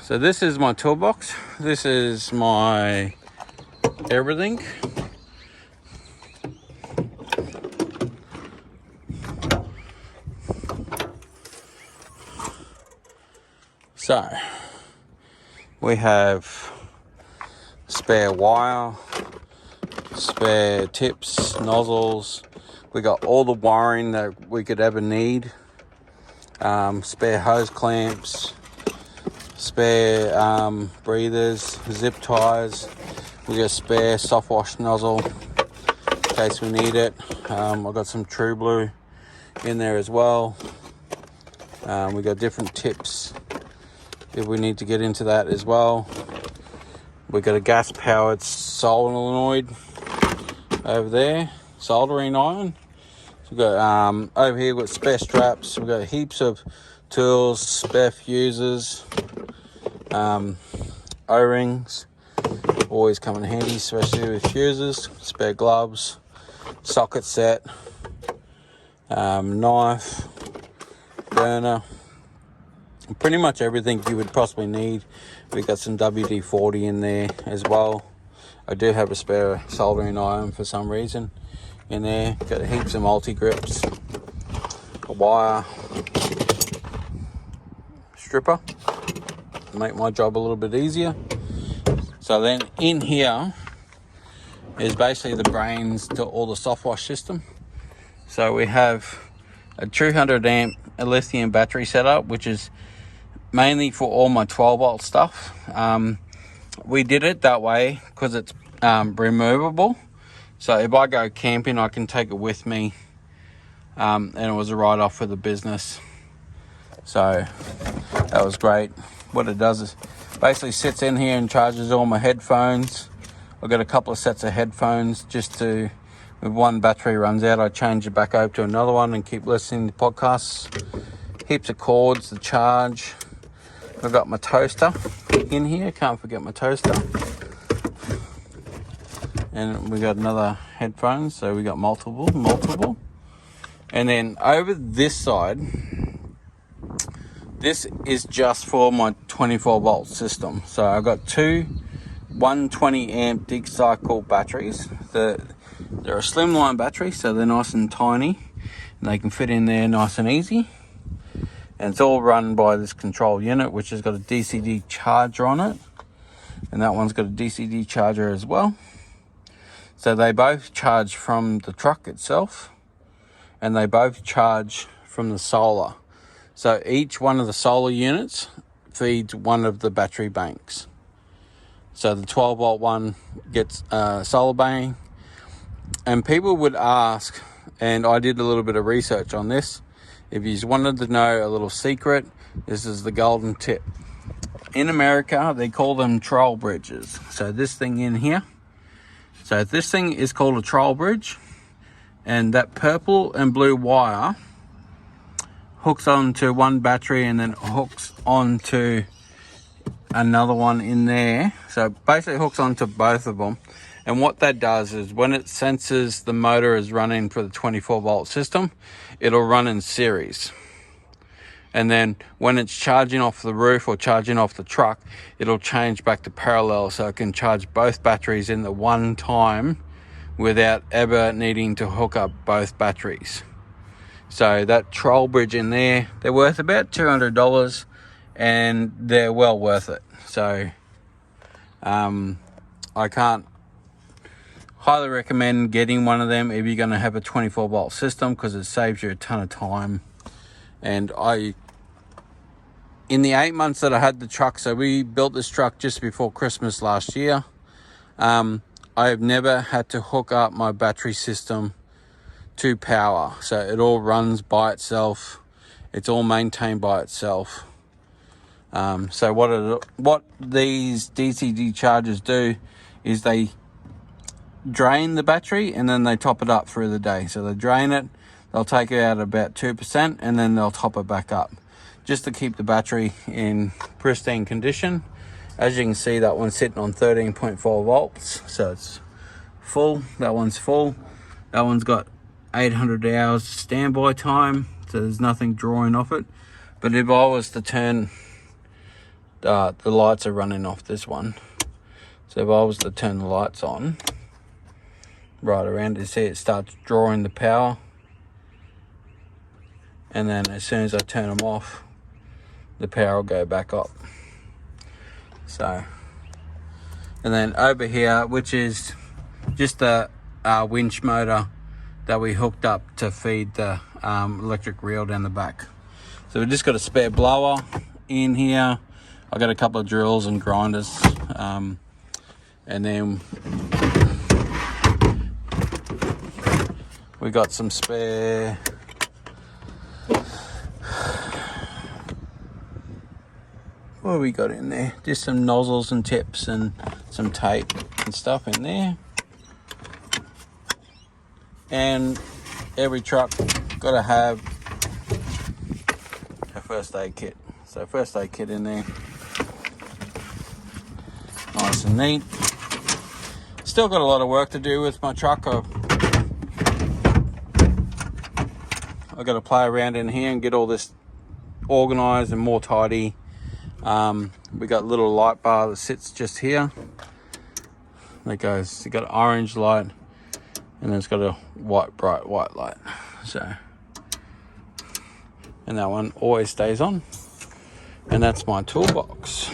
So this is my toolbox. This is my everything. So we have spare wire, spare tips, nozzles. We got all the wiring that we could ever need. Spare hose clamps, spare breathers, zip ties. We got spare soft wash nozzle in case we need it. I've got some True Blue in there as well. We got different tips if we need to get into that as well. We got a gas powered solenoid over there, soldering iron. So we've got over here we've got spare straps. We've got heaps of tools, spare fuses, O-rings, always come in handy, especially with fuses. Spare gloves, socket set, knife, burner, pretty much everything you would possibly need. We've got some WD-40 in there as well. I do have a spare soldering iron for some reason in there. Got heaps of multi-grips, a wire stripper to make my job a little bit easier. So then in here is basically the brains to all the soft wash system. So we have a 200 amp lithium battery setup, which is mainly for all my 12 volt stuff. We did it that way because it's removable. So if I go camping, I can take it with me. And it was a write-off for the business. So that was great. What it does is basically sits in here and charges all my headphones. I've got a couple of sets of headphones just to, if one battery runs out, I change it back over to another one and keep listening to podcasts. Heaps of cords to charge. I've got my toaster in here. Can't forget my toaster. And we got another headphones, so we got multiple. And then over this side, this is just for my 24 volt system. So I've got two 120 amp dig cycle batteries. They're a slimline battery, so they're nice and tiny, and they can fit in there nice and easy. And it's all run by this control unit, which has got a DCD charger on it. And that one's got a DCD charger as well. So they both charge from the truck itself, and they both charge from the solar. So each one of the solar units feeds one of the battery banks. So the 12 volt one gets solar bank. And people would ask, and I did a little bit of research on this. If you wanted to know a little secret, this is the golden tip. In America, they call them troll bridges. So this thing in here. So this thing is called a troll bridge. And that purple and blue wire hooks onto one battery and then hooks onto another one in there. So basically hooks onto both of them. And what that does is when it senses the motor is running for the 24 volt system, it'll run in series. And then when it's charging off the roof or charging off the truck, it'll change back to parallel so it can charge both batteries in the one time without ever needing to hook up both batteries. So that troll bridge in there, they're worth about $200 and they're well worth it. So I can't highly recommend getting one of them if you're going to have a 24 volt system, because it saves you a ton of time. And in the 8 months that I had the truck, so we built this truck just before Christmas last year, I have never had to hook up my battery system to power. So it all runs by itself. It's all maintained by itself. So what these DCD chargers do is they drain the battery and then they top it up through the day. So they drain it, they'll take it out about 2%, and then they'll top it back up just to keep the battery in pristine condition. As you can see, that one's sitting on 13.4 volts, so it's full. That one's full. That one's got 800 hours standby time, so there's nothing drawing off it. But if I was to turn the lights are running off this one. So if I was to turn the lights on right around, you see it starts drawing the power, and then as soon as I turn them off, the power will go back up. So, and then over here, which is just the winch motor that we hooked up to feed the electric reel down the back. So we just got a spare blower in here. I got a couple of drills and grinders, and then we got some spare what have we got in there? Just some nozzles and tips and some tape and stuff in there. And every truck got to have a first aid kit. So first aid kit in there, nice and neat. Still got a lot of work to do with my truck. I've got to play around in here and get all this organized and more tidy. We got a little light bar that sits just here. That goes, you got an orange light, and then it's got a white, bright white light. So, and that one always stays on. And that's my toolbox.